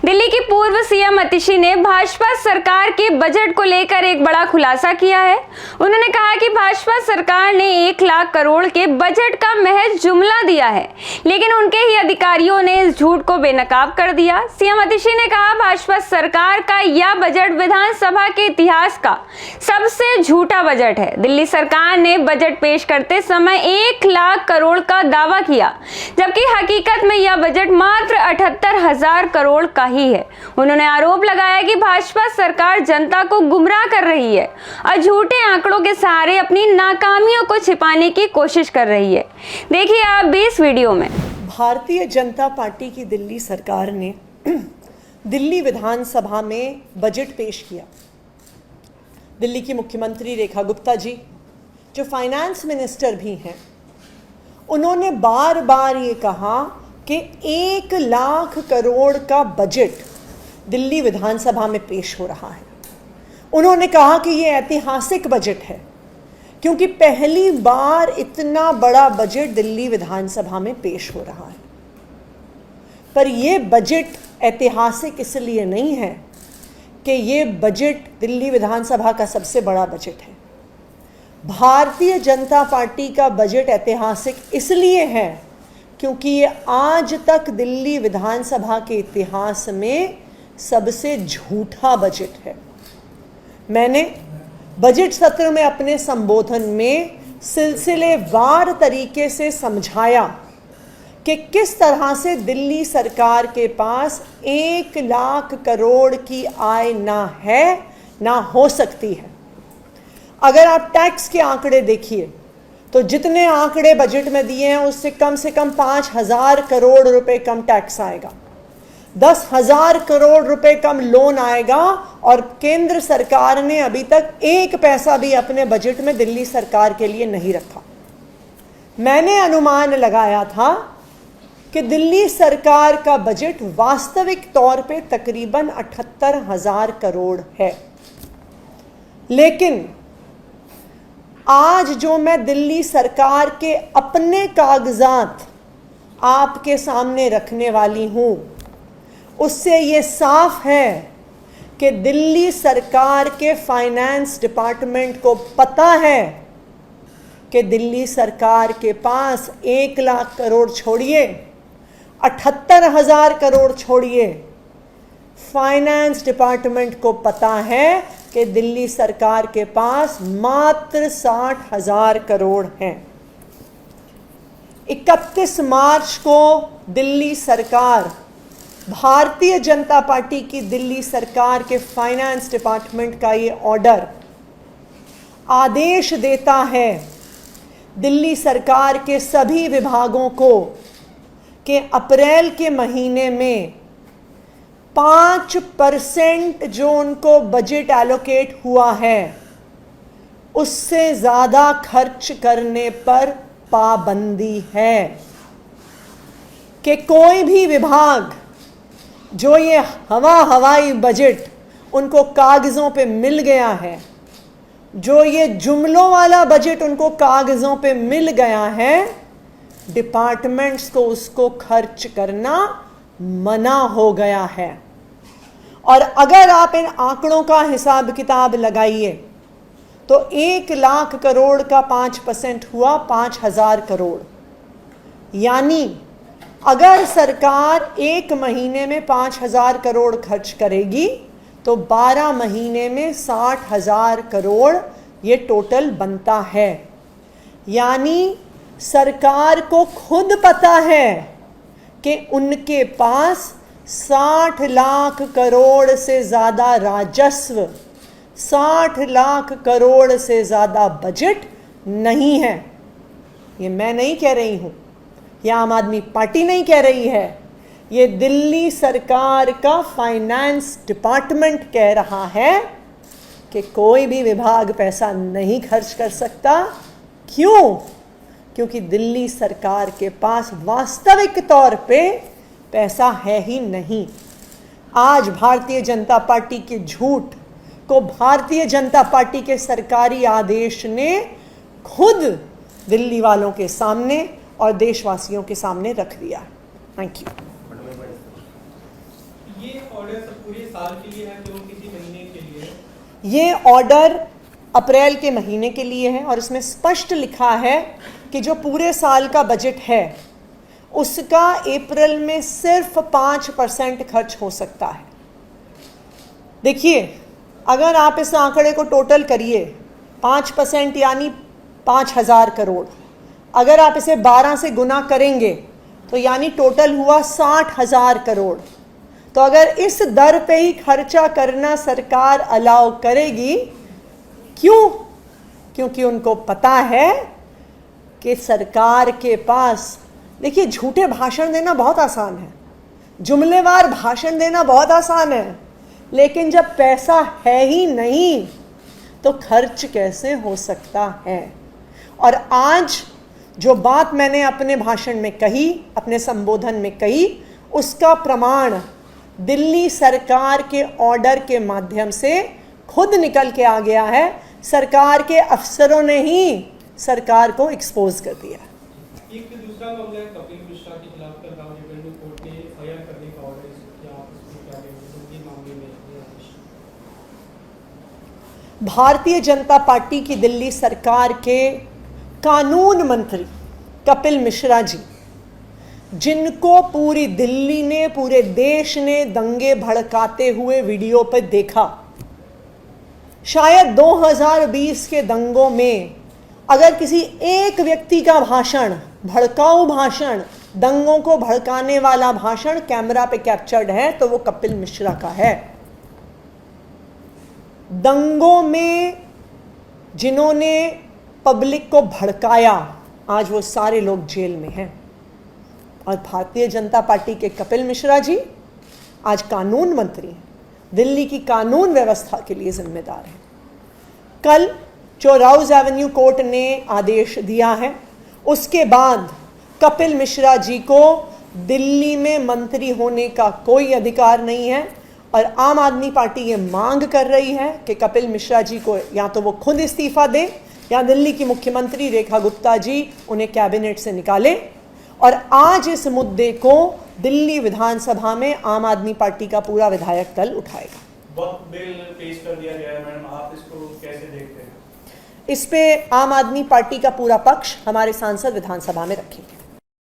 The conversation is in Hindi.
दिल्ली की पूर्व सीएम आतिशी ने भाजपा सरकार के बजट को लेकर एक बड़ा खुलासा किया है। उन्होंने कहा कि भाजपा सरकार ने 1 लाख करोड़ के बजट का महज जुमला दिया है, लेकिन उनके ही अधिकारियों ने इस झूठ को बेनकाब कर दिया। सीएम आतिशी ने कहा, भाजपा सरकार का यह बजट विधानसभा के इतिहास का सबसे झूठा बजट है। दिल्ली सरकार ने बजट पेश करते समय 1 लाख करोड़ का दावा किया, जबकि हकीकत में यह बजट मात्र 78,000 करोड़ का ही है। उन्होंने आरोप लगाया कि भाजपा सरकार जनता को गुमराह कर रही है और झूठे आंकड़ों के सहारे अपनी नाकामियों को छिपाने की कोशिश कर रही है। देखिए आप भी इस वीडियो में। भारतीय जनता पार्टी की दिल्ली सरकार ने दिल्ली विधानसभा में बजट पेश किया। दिल्ली की मुख्यमंत्री रेखा गुप्ता जी, जो फाइनेंस मिनिस्टर भी हैं, उन्होंने बार बार ये कहा कि 1 लाख करोड़ का बजट दिल्ली विधानसभा में पेश हो रहा है। उन्होंने कहा कि ये ऐतिहासिक बजट है, क्योंकि पहली बार इतना बड़ा बजट दिल्ली विधानसभा में पेश हो रहा है। पर ये बजट ऐतिहासिक इसलिए नहीं है कि ये बजट दिल्ली विधानसभा का सबसे बड़ा बजट है। भारतीय जनता पार्टी का बजट ऐतिहासिक इसलिए है क्योंकि ये आज तक दिल्ली विधानसभा के इतिहास में सबसे झूठा बजट है। मैंने बजट सत्र में अपने संबोधन में सिलसिलेवार तरीके से समझाया कि किस तरह से दिल्ली सरकार के पास 1 लाख करोड़ की आय ना है ना हो सकती है। अगर आप टैक्स के आंकड़े देखिए तो जितने आंकड़े बजट में दिए हैं उससे कम 5,000 करोड़ रुपए कम टैक्स आएगा, 10,000 करोड़ रुपए कम लोन आएगा, और केंद्र सरकार ने अभी तक 1 पैसा भी अपने बजट में दिल्ली सरकार के लिए नहीं रखा। मैंने अनुमान लगाया था कि दिल्ली सरकार का बजट वास्तविक तौर पे तकरीबन 78,000 करोड़ है, लेकिन आज जो मैं दिल्ली सरकार के अपने कागजात आपके सामने रखने वाली हूं, उससे ये साफ है कि दिल्ली सरकार के फाइनेंस डिपार्टमेंट को पता है कि दिल्ली सरकार के पास 1 लाख करोड़ छोड़िए, 78,000 करोड़ छोड़िए, फाइनेंस डिपार्टमेंट को पता है कि दिल्ली सरकार के पास मात्र 60,000 करोड़ हैं। 31 मार्च को दिल्ली सरकार, भारतीय जनता पार्टी की दिल्ली सरकार के फाइनेंस डिपार्टमेंट का ये ऑर्डर आदेश देता है दिल्ली सरकार के सभी विभागों को कि अप्रैल के महीने में 5% जो उनको बजट एलोकेट हुआ है उससे ज़्यादा खर्च करने पर पाबंदी है, कि कोई भी विभाग जो ये हवाई बजट उनको कागज़ों पे मिल गया है, जो ये जुमलों वाला बजट उनको कागज़ों पे मिल गया है, डिपार्टमेंट्स को उसको खर्च करना मना हो गया है। और अगर आप इन आंकड़ों का हिसाब किताब लगाइए तो 1 लाख करोड़ का 5% हुआ 5,000 करोड़, यानी अगर सरकार 1 महीने में 5,000 करोड़ खर्च करेगी तो 12 महीने में 60,000 करोड़ ये टोटल बनता है। यानी सरकार को खुद पता है कि उनके पास 60 लाख करोड़ से ज़्यादा राजस्व, 60 लाख करोड़ से ज़्यादा बजट नहीं है। ये मैं नहीं कह रही हूँ, ये आम आदमी पार्टी नहीं कह रही है, ये दिल्ली सरकार का फाइनेंस डिपार्टमेंट कह रहा है कि कोई भी विभाग पैसा नहीं खर्च कर सकता। क्यों? क्योंकि दिल्ली सरकार के पास वास्तविक तौर पे पैसा है ही नहीं। आज भारतीय जनता पार्टी के झूठ को भारतीय जनता पार्टी के सरकारी आदेश ने खुद दिल्ली वालों के सामने और देशवासियों के सामने रख दिया। Thank you. ये ऑर्डर सब पूरे साल के लिए है जो किसी महीने के लिए है? ये ऑर्डर अप्रैल के महीने के लिए है और इसमें स्पष्ट लिखा है कि जो पूरे साल का बजट है उसका अप्रैल में सिर्फ 5% खर्च हो सकता है। देखिए, अगर आप इस आंकड़े को टोटल करिए 5% यानी 5,000 करोड़, अगर आप इसे 12 से गुना करेंगे तो यानी टोटल हुआ 60,000 करोड़। तो अगर इस दर पे ही खर्चा करना सरकार अलाउ करेगी, क्यों? क्योंकि उनको पता है कि सरकार के पास, देखिए, झूठे भाषण देना बहुत आसान है, जुमलेवार भाषण देना बहुत आसान है, लेकिन जब पैसा है ही नहीं तो खर्च कैसे हो सकता है। और आज जो बात मैंने अपने भाषण में कही, अपने संबोधन में कही, उसका प्रमाण दिल्ली सरकार के ऑर्डर के माध्यम से खुद निकल के आ गया है। सरकार के अफसरों ने ही सरकार को एक्सपोज कर दिया। एक दूसरा मामला है कपिल मिश्रा के खिलाफ कल रावलपिंडी कोर्ट ने एफआईआर करने का ऑर्डर किया, आप इसमें क्या कहेंगे? मामले में भारतीय जनता पार्टी की दिल्ली सरकार के कानून मंत्री कपिल मिश्रा जी, जिनको पूरी दिल्ली ने, पूरे देश ने दंगे भड़काते हुए वीडियो पर देखा, शायद 2020 के दंगों में अगर किसी एक व्यक्ति का भाषण, भड़काऊ भाषण, दंगों को भड़काने वाला भाषण कैमरा पे कैप्चर्ड है तो वो कपिल मिश्रा का है। दंगों में जिन्होंने पब्लिक को भड़काया, आज वो सारे लोग जेल में हैं। और भारतीय जनता पार्टी के कपिल मिश्रा जी आज कानून मंत्री हैं, दिल्ली की कानून व्यवस्था के लिए जिम्मेदार हैं। कल जो राउज एवेन्यू कोर्ट ने आदेश दिया है, उसके बाद कपिल मिश्रा जी को दिल्ली में मंत्री होने का कोई अधिकार नहीं है। और आम आदमी पार्टी ये मांग कर रही है कि कपिल मिश्रा जी को या तो वो खुद इस्तीफा दें या दिल्ली की मुख्यमंत्री रेखा गुप्ता जी उन्हें कैबिनेट से निकाले। और आज इस मुद्दे को दिल्ली विधानसभा में आम आदमी पार्टी का पूरा विधायक दल उठाएगा। वक्त बिल पेश कर दिया गया है मैडम, आप इसको कैसे देखते हैं? इस पे आम आदमी पार्टी का पूरा पक्ष हमारे सांसद विधानसभा में रखेंगे।